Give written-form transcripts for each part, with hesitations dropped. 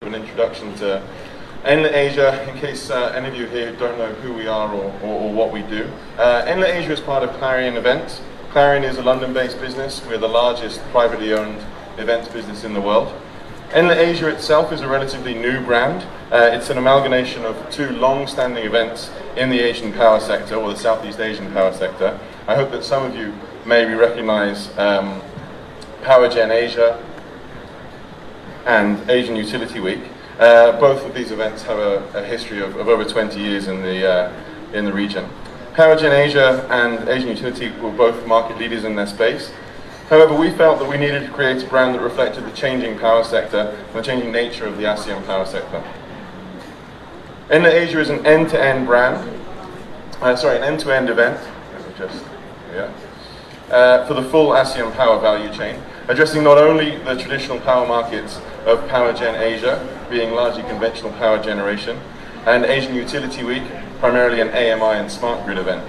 An introduction to Enlit Asia, in case any of you here don't know who we are or what we do. Enlit Asia is part of Clarion Events. Clarion is a London-based business. We're the largest privately owned events business in the world. Enlit Asia itself is a relatively new brand. It's an amalgamation of two long-standing events in the Asian power sector, or the Southeast Asian power sector. I hope that some of you maybe recognize PowerGen Asia and Asian Utility Week. Both of these events have a history of over 20 years in the region. PowerGen Asia and Asian Utility were both market leaders in their space. However, we felt that we needed to create a brand that reflected the changing power sector and the changing nature of the ASEAN power sector. Enlit Asia is an end-to-end brand, an end-to-end event, for the full ASEAN power value chain, addressing not only the traditional power markets of PowerGen Asia, being largely conventional power generation, and Asian Utility Week, primarily an AMI and smart grid event.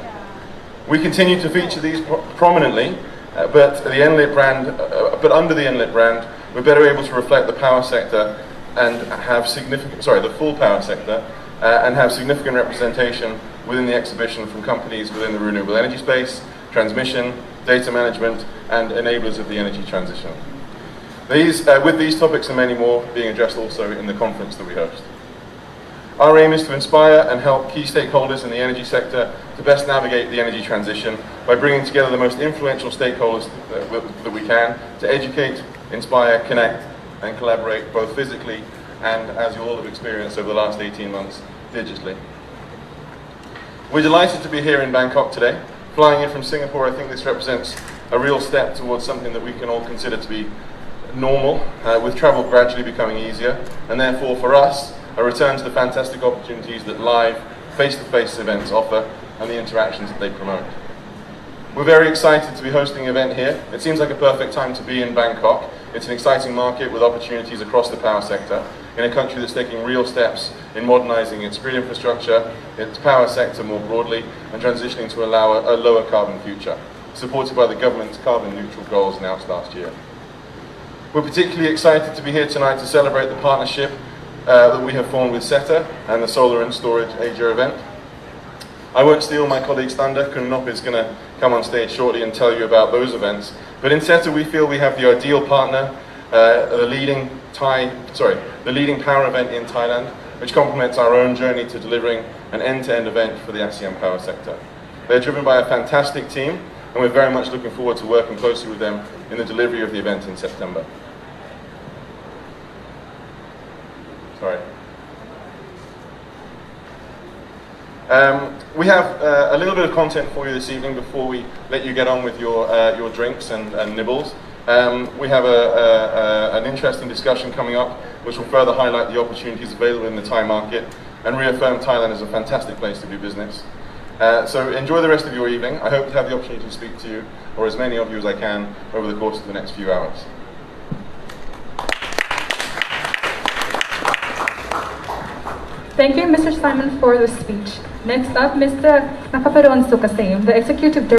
We continue to feature these prominently, but under the Enlit brand, we're better able to reflect the power sector and have the full power sector, and have significant representation within the exhibition from companies within the renewable energy space, transmission, data management, and enablers of the energy transition. With these topics and many more being addressed also in the conference that we host. Our aim is to inspire and help key stakeholders in the energy sector to best navigate the energy transition by bringing together the most influential stakeholders that we can to educate, inspire, connect, and collaborate both physically and, as you all have experienced over the last 18 months, digitally. We're delighted to be here in Bangkok today. Flying in from Singapore, I think this represents a real step towards something that we can all consider to be normal, with travel gradually becoming easier, and therefore for us, a return to the fantastic opportunities that live, face-to-face events offer and the interactions that they promote. We're very excited to be hosting an event here. It seems like a perfect time to be in Bangkok. It's an exciting market with opportunities across the power sector in a country that's taking real steps in modernizing its grid infrastructure, its power sector more broadly, and transitioning to allow a lower carbon future, supported by the government's carbon neutral goals announced last year. We're particularly excited to be here tonight to celebrate the partnership that we have formed with SETA and the Solar and Storage Asia event. I won't steal my colleague's thunder. Kunnop is going to come on stage shortly and tell you about those events. But in SETA we feel we have the ideal partner, the leading power event in Thailand, which complements our own journey to delivering an end-to-end event for the ASEAN power sector. They're driven by a fantastic team, and we're very much looking forward to working closely with them in the delivery of the event in September. We have a little bit of content for you this evening before we let you get on with your drinks and nibbles. We have an interesting discussion coming up which will further highlight the opportunities available in the Thai market and reaffirm Thailand as a fantastic place to do business. So enjoy the rest of your evening. I hope to have the opportunity to speak to you, or as many of you as I can, over the course of the next few hours. Thank you, Mr. Simon, for the speech. Next up, Mr. Nakaparon Sukasem, the Executive Director.